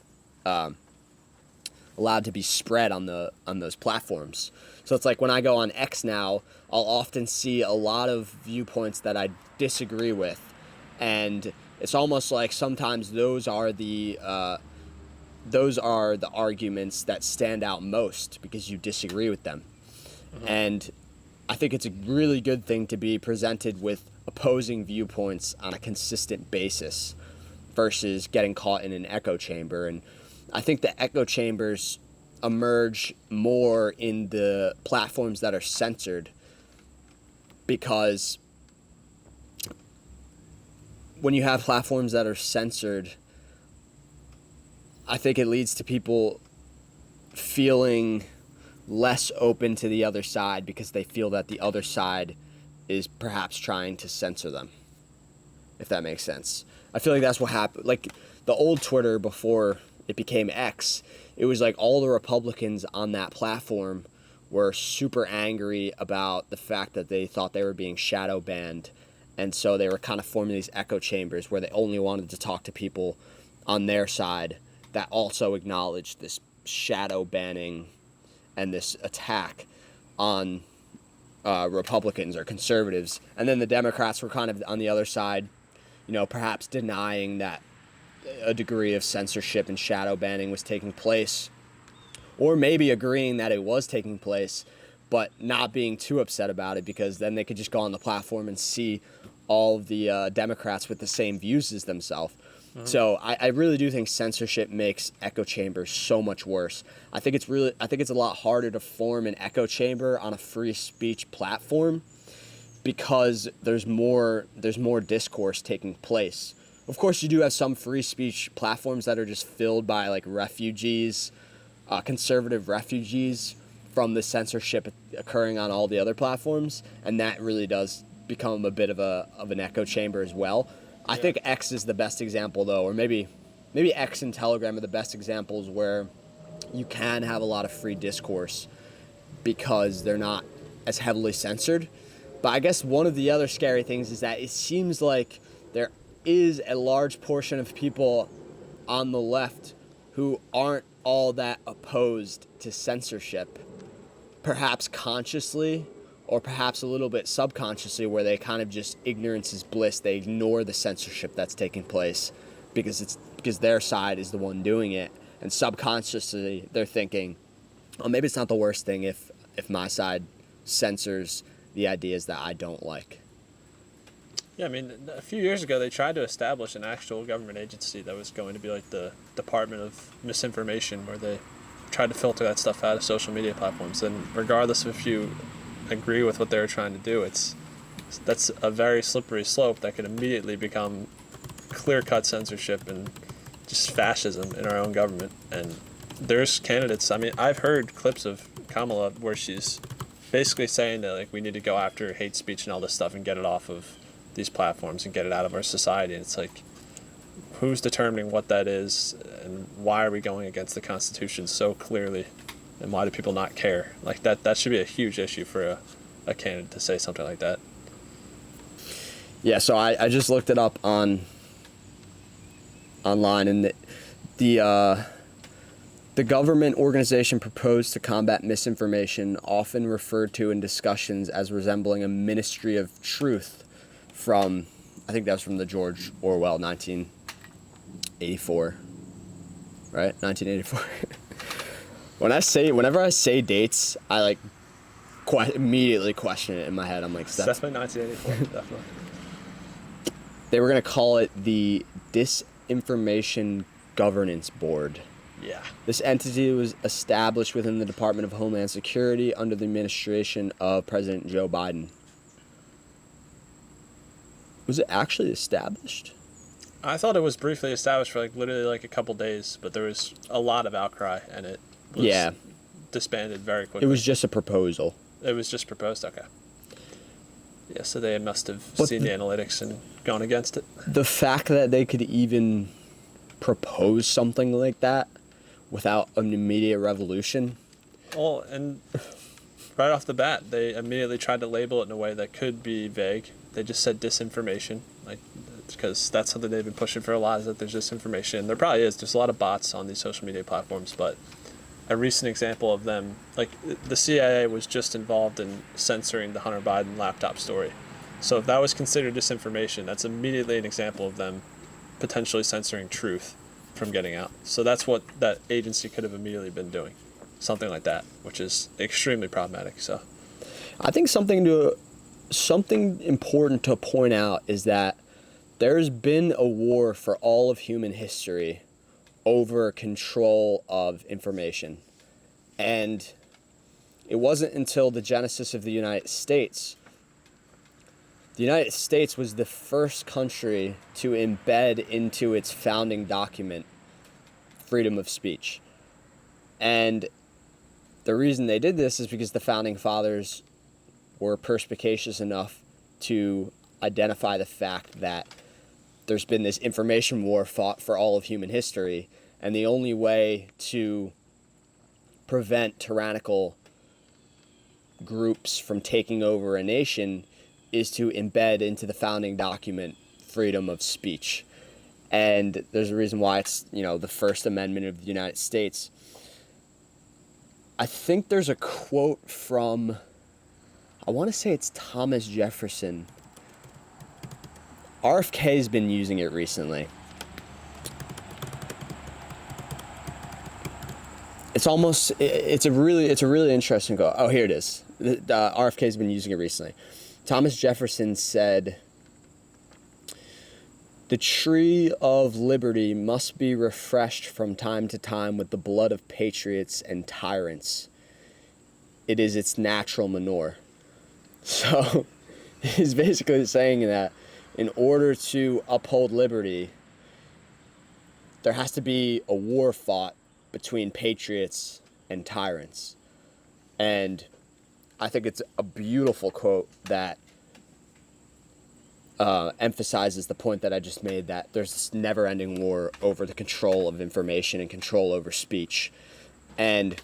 spread on those platforms. So it's like when I go on X now, I'll often see a lot of viewpoints that I disagree with, and it's almost like sometimes those are the arguments that stand out most because you disagree with them. Mm-hmm. And I think it's a really good thing to be presented with opposing viewpoints on a consistent basis versus getting caught in an echo chamber. And I think the echo chambers emerge more in the platforms that are censored, because when you have platforms that are censored, I think it leads to people feeling less open to the other side because they feel that the other side is perhaps trying to censor them, if that makes sense. I feel like that's what happened. Like the old Twitter before it became X, it was like all the Republicans on that platform were super angry about the fact that they thought they were being shadow banned And so they were kind of forming these echo chambers where they only wanted to talk to people on their side that also acknowledged this shadow banning and this attack on Republicans or conservatives. And then the Democrats were kind of on the other side, perhaps denying that a degree of censorship and shadow banning was taking place, or maybe agreeing that it was taking place, but not being too upset about it, because then they could just go on the platform and see all of the Democrats with the same views as themselves. So I really do think censorship makes echo chambers so much worse. I think it's a lot harder to form an echo chamber on a free speech platform because there's more discourse taking place. Of course, you do have some free speech platforms that are just filled by like refugees, conservative refugees from the censorship occurring on all the other platforms, and that really does become a bit of an echo chamber as well. I think X is the best example, though, or maybe X and Telegram are the best examples where you can have a lot of free discourse because they're not as heavily censored. But I guess one of the other scary things is that it seems like there is a large portion of people on the left who aren't all that opposed to censorship, perhaps consciously or perhaps a little bit subconsciously, where they kind of just, ignorance is bliss. They ignore the censorship that's taking place because their side is the one doing it. And subconsciously they're thinking, oh, maybe it's not the worst thing if my side censors the ideas that I don't like. Yeah, I mean, a few years ago they tried to establish an actual government agency that was going to be like the Department of Misinformation, where they tried to filter that stuff out of social media platforms. And regardless of if you agree with what they were trying to do, that's a very slippery slope that could immediately become clear-cut censorship and just fascism in our own government. And there's candidates, I mean, I've heard clips of Kamala where she's basically saying that like we need to go after hate speech and all this stuff and get it off of these platforms and get it out of our society. And it's like, who's determining what that is, and why are we going against the Constitution so clearly? And why do people not care? Like that should be a huge issue for a candidate to say something like that. Yeah, so I just looked it up online, and the government organization proposed to combat misinformation, often referred to in discussions as resembling a ministry of truth from, I think that was from the George Orwell 1984, right? 1984. Whenever I say dates, I like immediately question it in my head. I'm like, it's definitely 1984, definitely. They were gonna call it the Disinformation Governance Board. Yeah. This entity was established within the Department of Homeland Security under the administration of President Joe Biden. Was it actually established? I thought it was briefly established for literally a couple days, but there was a lot of outcry, and it was disbanded very quickly. It was just a proposal. It was just proposed? Okay. Yeah, so they must have seen the analytics and gone against it. The fact that they could even propose something like that without an immediate revolution. Well, and right off the bat, they immediately tried to label it in a way that could be vague. They just said disinformation, because that's something they've been pushing for a lot, is that there's disinformation. There probably is. There's a lot of bots on these social media platforms, but a recent example of them, the CIA was just involved in censoring the Hunter Biden laptop story. So if that was considered disinformation, that's immediately an example of them potentially censoring truth from getting out. So that's what that agency could have immediately been doing, something like that, which is extremely problematic. So I think something important to point out is that there's been a war for all of human history over control of information. And it wasn't until the genesis of the United States. The United States was the first country to embed into its founding document freedom of speech. And the reason they did this is because the founding fathers were perspicacious enough to identify the fact that there's been this information war fought for all of human history, and the only way to prevent tyrannical groups from taking over a nation is to embed into the founding document freedom of speech. And there's a reason why it's, the First Amendment of the United States. I think there's a quote from, I want to say it's Thomas Jefferson. RFK's been using it recently. It's a really interesting quote. Oh, here it is. RFK's been using it recently. Thomas Jefferson said, "The tree of liberty must be refreshed from time to time with the blood of patriots and tyrants. It is its natural manure." So he's basically saying that in order to uphold liberty, there has to be a war fought between patriots and tyrants. And I think it's a beautiful quote that emphasizes the point that I just made, that there's this never-ending war over the control of information and control over speech. And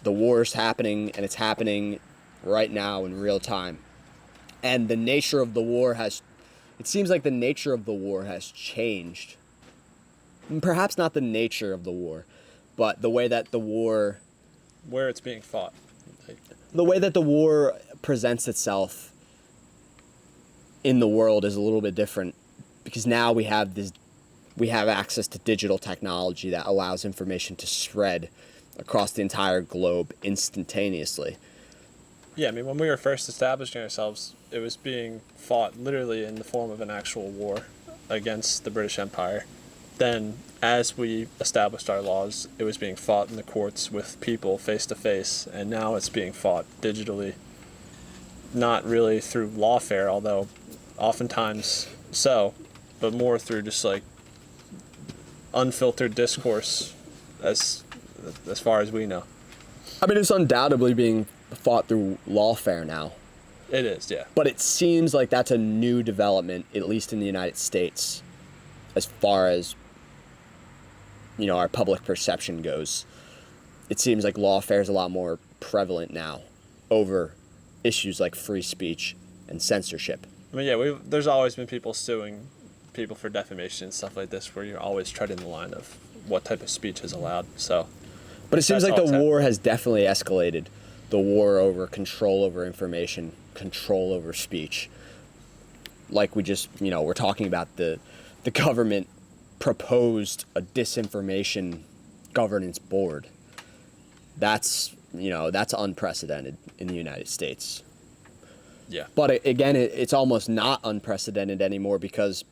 the war is happening, and it's happening right now in real time. And the nature of the war it seems like the nature of the war has changed. Perhaps not the nature of the war, but the way that the war... Where it's being fought. The way that the war presents itself in the world is a little bit different, because now we have access to digital technology that allows information to spread across the entire globe instantaneously. Yeah, I mean, when we were first establishing ourselves, it was being fought literally in the form of an actual war against the British Empire. Then, as we established our laws, it was being fought in the courts with people face to face, and now it's being fought digitally. Not really through lawfare, although oftentimes so, but more through just like unfiltered discourse, as far as we know. I mean, it's undoubtedly being fought through lawfare now. It is, yeah. But it seems like that's a new development, at least in the United States, as far as, our public perception goes. It seems like lawfare is a lot more prevalent now over issues like free speech and censorship. I mean, yeah, there's always been people suing people for defamation and stuff like this, where you're always treading the line of what type of speech is allowed. So, but it seems like the war has definitely escalated. The war over control over information, control over speech. Like we just, we're talking about the government proposed a disinformation governance board. That's unprecedented in the United States. Yeah. But again, it's almost not unprecedented anymore, because,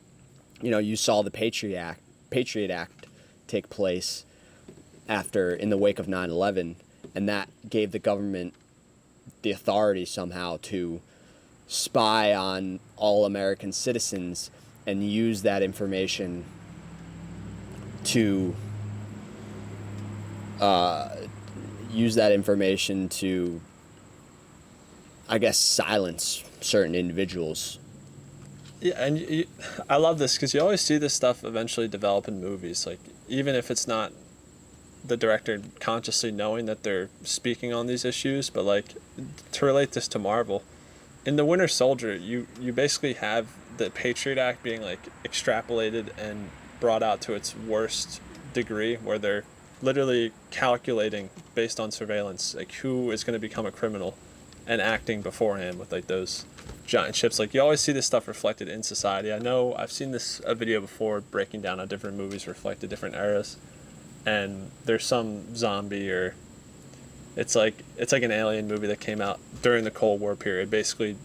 you saw the Patriot Act take place in the wake of 9/11, and that gave the government the authority somehow to spy on all American citizens and use that information to I guess, silence certain individuals. Yeah, and I love this because you always see this stuff eventually develop in movies. Like, even if it's not the director consciously knowing that they're speaking on these issues, but like, to relate this to Marvel, in The Winter Soldier, you basically have the Patriot Act being like extrapolated and brought out to its worst degree, where they're literally calculating based on surveillance, like who is going to become a criminal, and acting beforehand with like those giant ships. Like, you always see this stuff reflected in society. I know I've seen a video before breaking down how different movies reflected different eras, and there's some zombie, or it's like an alien movie that came out during the Cold War period, basically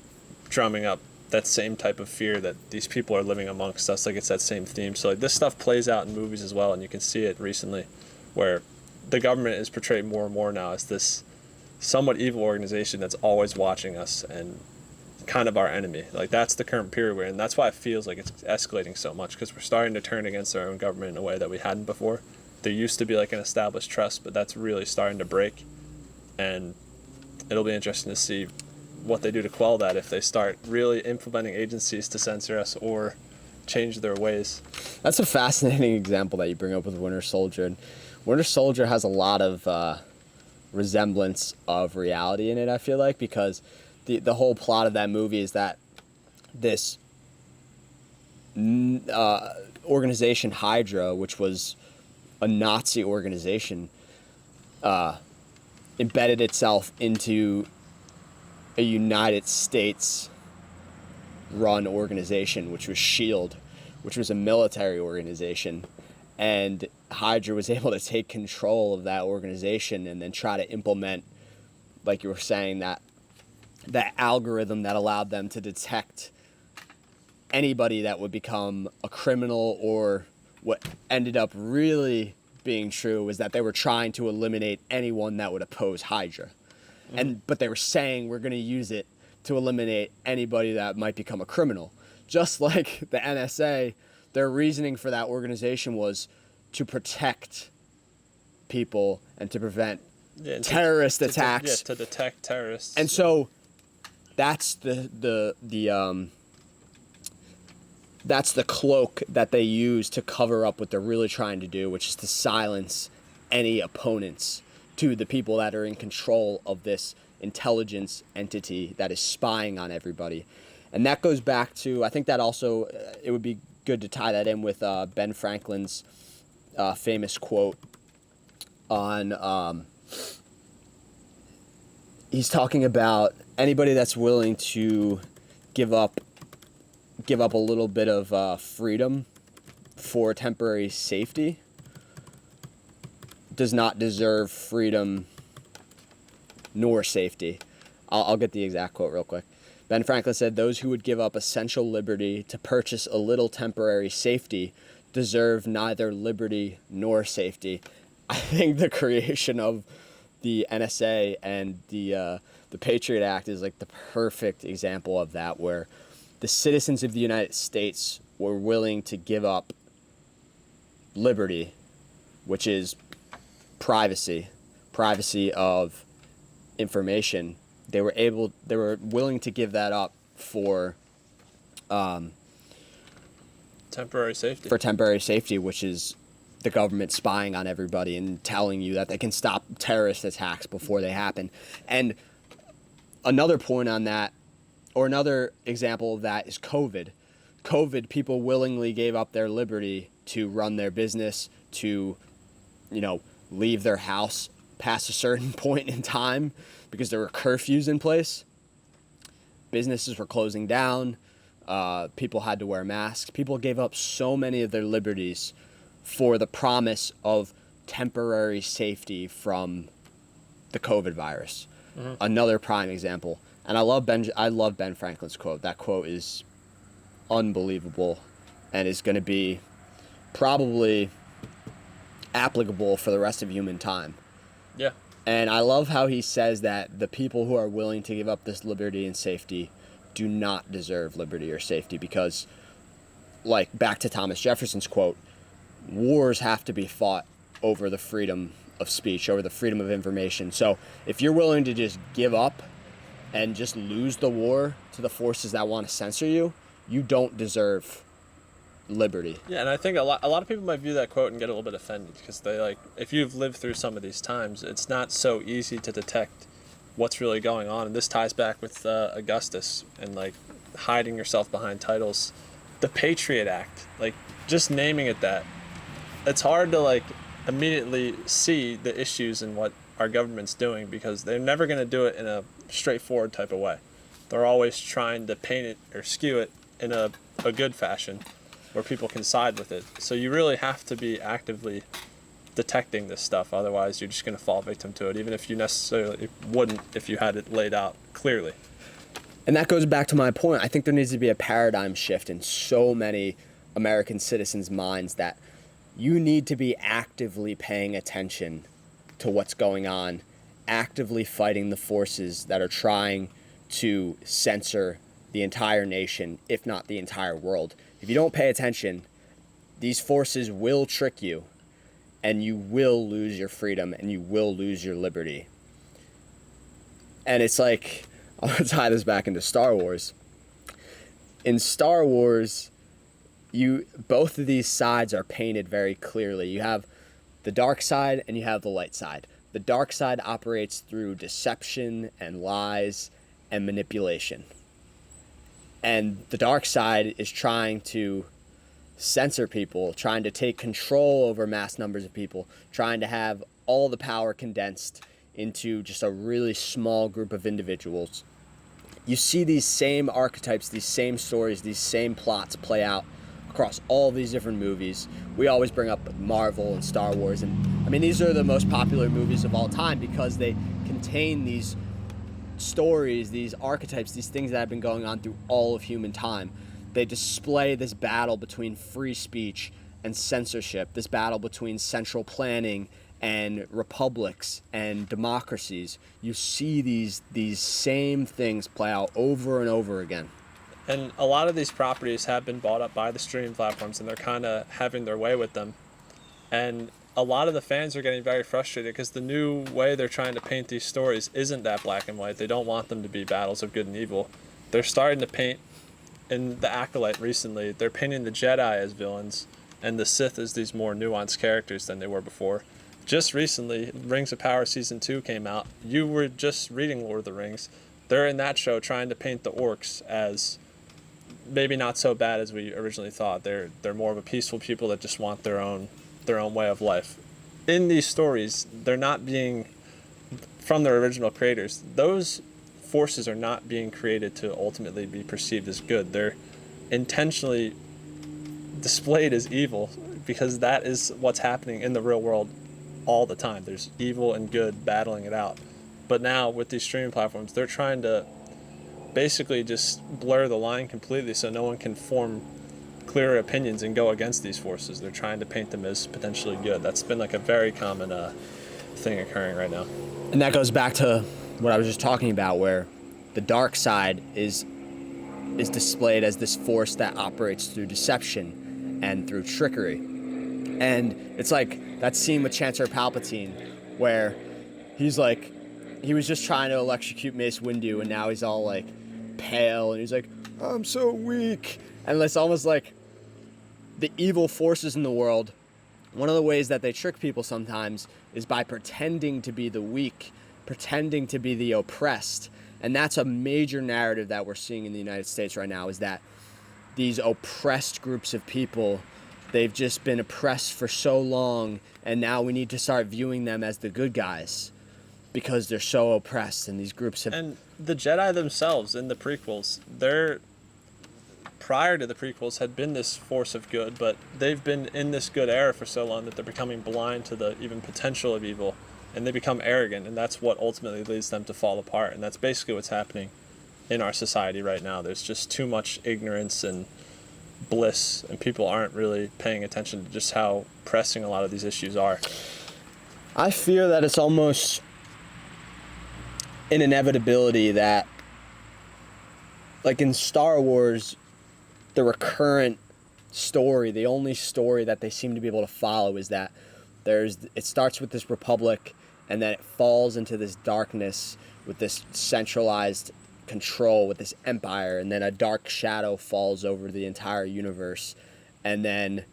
drumming up that same type of fear that these people are living amongst us. Like, it's that same theme. So like, this stuff plays out in movies as well, and you can see it recently, where the government is portrayed more and more now as this somewhat evil organization that's always watching us and kind of our enemy. Like, that's the current period we're in. That's why it feels like it's escalating so much, because we're starting to turn against our own government in a way that we hadn't before. There used to be like an established trust, but that's really starting to break, and it'll be interesting to see what they do to quell that, if they start really implementing agencies to censor us or change their ways. That's a fascinating example that you bring up with Winter Soldier. And Winter Soldier has a lot of resemblance of reality in it, I feel like, because the whole plot of that movie is that this organization Hydra, which was a Nazi organization, embedded itself into a United States run organization, which was SHIELD, which was a military organization. And Hydra was able to take control of that organization and then try to implement, like you were saying, that algorithm that allowed them to detect anybody that would become a criminal, or what ended up really being true was that they were trying to eliminate anyone that would oppose Hydra. But they were saying we're going to use it to eliminate anybody that might become a criminal. Just like the NSA, their reasoning for that organization was to protect people and to prevent terrorist attacks. To detect terrorists. And so that's that's the cloak that they use to cover up what they're really trying to do, which is to silence any opponents to the people that are in control of this intelligence entity that is spying on everybody. And that goes back to, I think that also, it would be good to tie that in with Ben Franklin's famous quote on, he's talking about anybody that's willing to give up a little bit of freedom for temporary safety does not deserve freedom nor safety. I'll get the exact quote real quick. Ben Franklin said, "Those who would give up essential liberty to purchase a little temporary safety deserve neither liberty nor safety." I think the creation of the NSA and the Patriot Act is like the perfect example of that, where the citizens of the United States were willing to give up liberty, which is privacy of information. They were willing to give that up for temporary safety. For temporary safety, which is the government spying on everybody and telling you that they can stop terrorist attacks before they happen. And another point on that, or another example of that, is COVID. COVID, people willingly gave up their liberty to run their business, to, leave their house past a certain point in time because there were curfews in place. Businesses were closing down. People had to wear masks. People gave up so many of their liberties for the promise of temporary safety from the COVID virus. Mm-hmm. Another prime example. And I love Ben Franklin's quote. That quote is unbelievable and is going to be probably applicable for the rest of human time. Yeah. And I love how he says that the people who are willing to give up this liberty and safety do not deserve liberty or safety, because, like, back to Thomas Jefferson's quote, wars have to be fought over the freedom of speech, over the freedom of information. So if you're willing to just give up and just lose the war to the forces that want to censor you, you don't deserve liberty. Yeah, and I think a lot of people might view that quote and get a little bit offended, because they, if you've lived through some of these times, it's not so easy to detect what's really going on. And this ties back with Augustus and hiding yourself behind titles. The Patriot Act, just naming it that, it's hard to immediately see the issues in what our government's doing, because they're never going to do it in a straightforward type of way. They're always trying to paint it or skew it in a good fashion where people can side with it. So you really have to be actively detecting this stuff. Otherwise, you're just going to fall victim to it, even if you necessarily wouldn't if you had it laid out clearly. And that goes back to my point. I think there needs to be a paradigm shift in so many American citizens' minds that you need to be actively paying attention to what's going on, actively fighting the forces that are trying to censor the entire nation, if not the entire world. If you don't pay attention, these forces will trick you, and you will lose your freedom, and you will lose your liberty. And it's I'm going to tie this back into Star Wars. In Star Wars, both of these sides are painted very clearly. You have the dark side and you have the light side. The dark side operates through deception and lies and manipulation. And the dark side is trying to censor people, trying to take control over mass numbers of people, trying to have all the power condensed into just a really small group of individuals. You see these same archetypes, these same stories, these same plots play out across all these different movies. We always bring up Marvel and Star Wars, and I mean, these are the most popular movies of all time because they contain these stories, these archetypes, these things that have been going on through all of human time. They display this battle between free speech and censorship, this battle between central planning and republics and democracies. You see these same things play out over and over again. And a lot of these properties have been bought up by the streaming platforms, and they're kind of having their way with them. And a lot of the fans are getting very frustrated because the new way they're trying to paint these stories isn't that black and white. They don't want them to be battles of good and evil. They're starting to paint, in The Acolyte recently, they're painting the Jedi as villains and the Sith as these more nuanced characters than they were before. Just recently, Rings of Power Season 2 came out. You were just reading Lord of the Rings. They're in that show trying to paint the orcs as maybe not so bad as we originally thought. They're more of a peaceful people that just want their own way of life. In these stories, they're not being, from their original creators, those forces are not being created to ultimately be perceived as good. They're intentionally displayed as evil because that is what's happening in the real world all the time. There's evil and good battling it out. But now with these streaming platforms, they're trying to basically just blur the line completely so no one can form clearer opinions and go against these forces. They're trying to paint them as potentially good. That's been like a very common thing occurring right now. And that goes back to what I was just talking about, where the dark side is displayed as this force that operates through deception and through trickery. And it's like that scene with Chancellor Palpatine where he's like, he was just trying to electrocute Mace Windu and now he's all like pale and he's like, I'm so weak. And it's almost like the evil forces in the world, one of the ways that they trick people sometimes is by pretending to be the weak, pretending to be the oppressed. And that's a major narrative that we're seeing in the United States right now, is that these oppressed groups of people, they've just been oppressed for so long, and now we need to start viewing them as the good guys because they're so oppressed, and these groups have... And the Jedi themselves in the prequels, they're... prior to the prequels had been this force of good, but they've been in this good era for so long that they're becoming blind to the even potential of evil, and they become arrogant, and that's what ultimately leads them to fall apart. And that's basically what's happening in our society right now. There's just too much ignorance and bliss, and people aren't really paying attention to just how pressing a lot of these issues are. I fear that it's almost an inevitability that, like in Star Wars, the recurrent story, the only story that they seem to be able to follow is that it starts with this republic and then it falls into this darkness with this centralized control, with this empire, and then a dark shadow falls over the entire universe, and then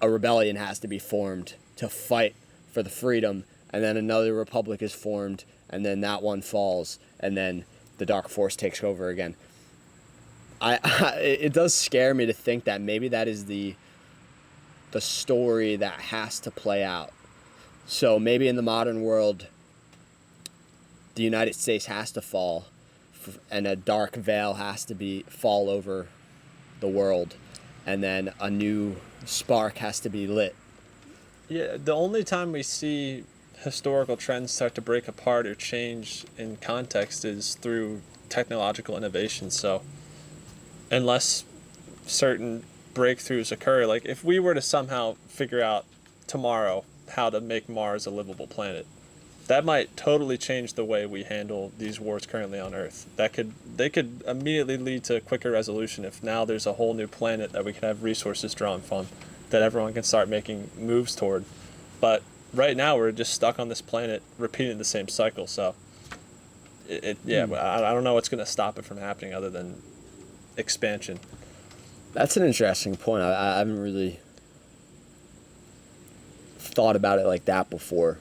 a rebellion has to be formed to fight for the freedom, and then another republic is formed, and then that one falls, and then the dark force takes over again. It does scare me to think that maybe that is the story that has to play out. So maybe in the modern world, the United States has to fall, and a dark veil has to fall over the world, and then a new spark has to be lit. Yeah, the only time we see historical trends start to break apart or change in context is through technological innovation. So unless certain breakthroughs occur, like if we were to somehow figure out tomorrow how to make Mars a livable planet, that might totally change the way we handle these wars currently on Earth. They could immediately lead to quicker resolution if now there's a whole new planet that we can have resources drawn from, that everyone can start making moves toward. But right now we're just stuck on this planet repeating the same cycle. So I don't know what's going to stop it from happening other than expansion. That's an interesting point. I haven't really thought about it like that before.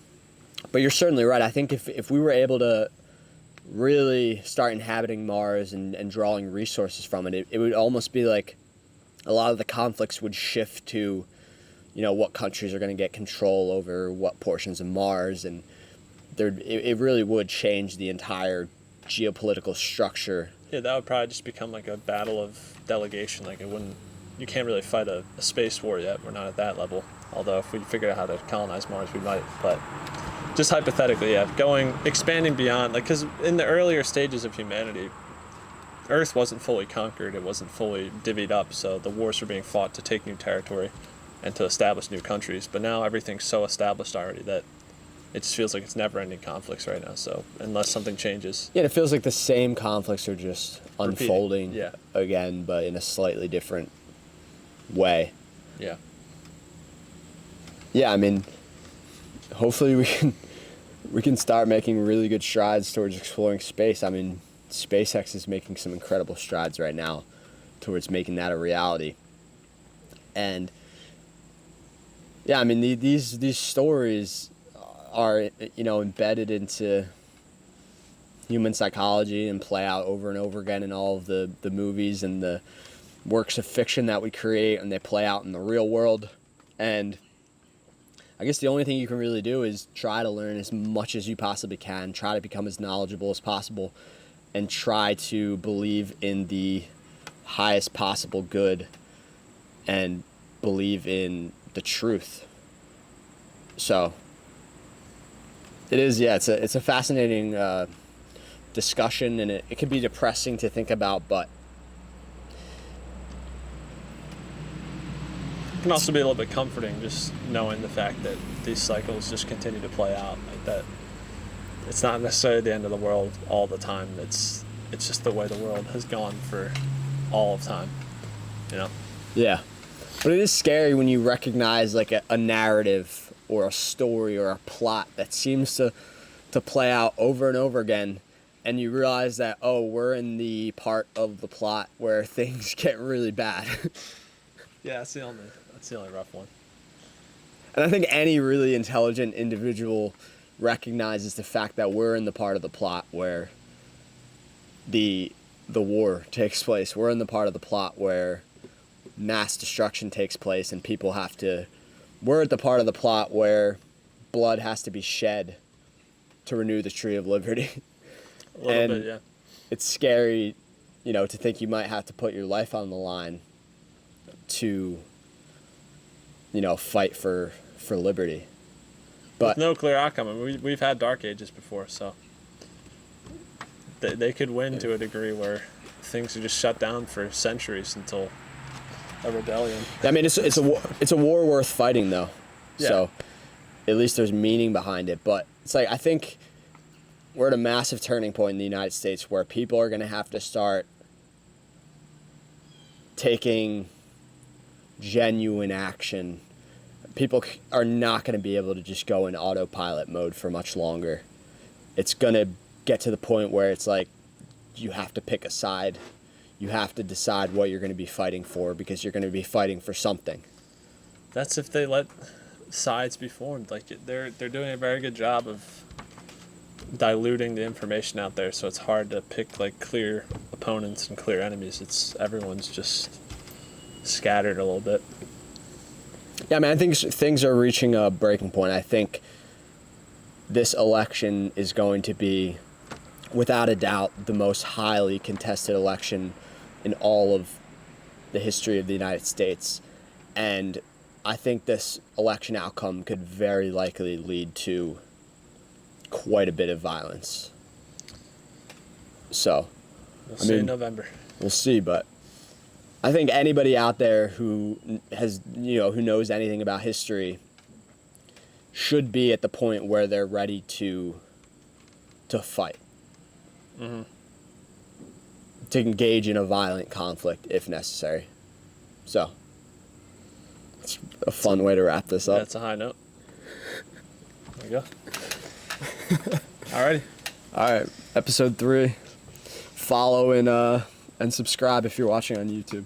But you're certainly right. I think if we were able to really start inhabiting Mars and drawing resources from it, it would almost be like a lot of the conflicts would shift to, what countries are going to get control over what portions of Mars, and it really would change the entire geopolitical structure. Yeah, that would probably just become like a battle of delegation. Like you can't really fight a space war yet. We're not at that level. Although if we figured out how to colonize Mars, we might. But just hypothetically, yeah, expanding beyond, like, because in the earlier stages of humanity, Earth wasn't fully conquered. It wasn't fully divvied up. So the wars were being fought to take new territory and to establish new countries. But now everything's so established already that it just feels like it's never-ending conflicts right now. So unless something changes. Yeah, it feels like the same conflicts are just unfolding again, but in a slightly different way. Yeah. Yeah, I mean, hopefully we can start making really good strides towards exploring space. I mean, SpaceX is making some incredible strides right now towards making that a reality. And yeah, I mean, these stories are, embedded into human psychology and play out over and over again in all of the movies and the works of fiction that we create, and they play out in the real world. And I guess the only thing you can really do is try to learn as much as you possibly can, try to become as knowledgeable as possible, and try to believe in the highest possible good and believe in the truth. So it is, it's a fascinating discussion, and it can be depressing to think about, but it can also be a little bit comforting just knowing the fact that these cycles just continue to play out, like that. It's not necessarily the end of the world all the time. It's just the way the world has gone for all of time, Yeah. But it is scary when you recognize like a narrative or a story or a plot that seems to play out over and over again, and you realize that, we're in the part of the plot where things get really bad. Yeah, that's the only rough one. And I think any really intelligent individual recognizes the fact that we're in the part of the plot where the war takes place. We're in the part of the plot where mass destruction takes place and people we're at the part of the plot where blood has to be shed to renew the tree of liberty. A little bit, yeah. It's scary, to think you might have to put your life on the line to, fight for liberty. But with no clear outcome. I mean, we've had dark ages before, so they could win to a degree where things are just shut down for centuries until a rebellion. I mean, it's a war worth fighting, though. Yeah. So at least there's meaning behind it. But it's like, I think we're at a massive turning point in the United States where people are going to have to start taking genuine action. People are not going to be able to just go in autopilot mode for much longer. It's going to get to the point where it's like you have to pick a side. You have to decide what you're going to be fighting for, because you're going to be fighting for something. That's if they let sides be formed. Like, they're doing a very good job of diluting the information out there, so it's hard to pick like clear opponents and clear enemies. Everyone's just scattered a little bit. Yeah, I mean, I think things are reaching a breaking point. I think this election is going to be, without a doubt, the most highly contested election in all of the history of the United States. And I think this election outcome could very likely lead to quite a bit of violence. So, we'll see in November. We'll see, but I think anybody out there who has, who knows anything about history should be at the point where they're ready to fight. Mm-hmm. To engage in a violent conflict if necessary. So, it's a fun way to wrap this up. That's a high note. There you go. Alrighty. All right, episode 3. Follow and subscribe if you're watching on YouTube.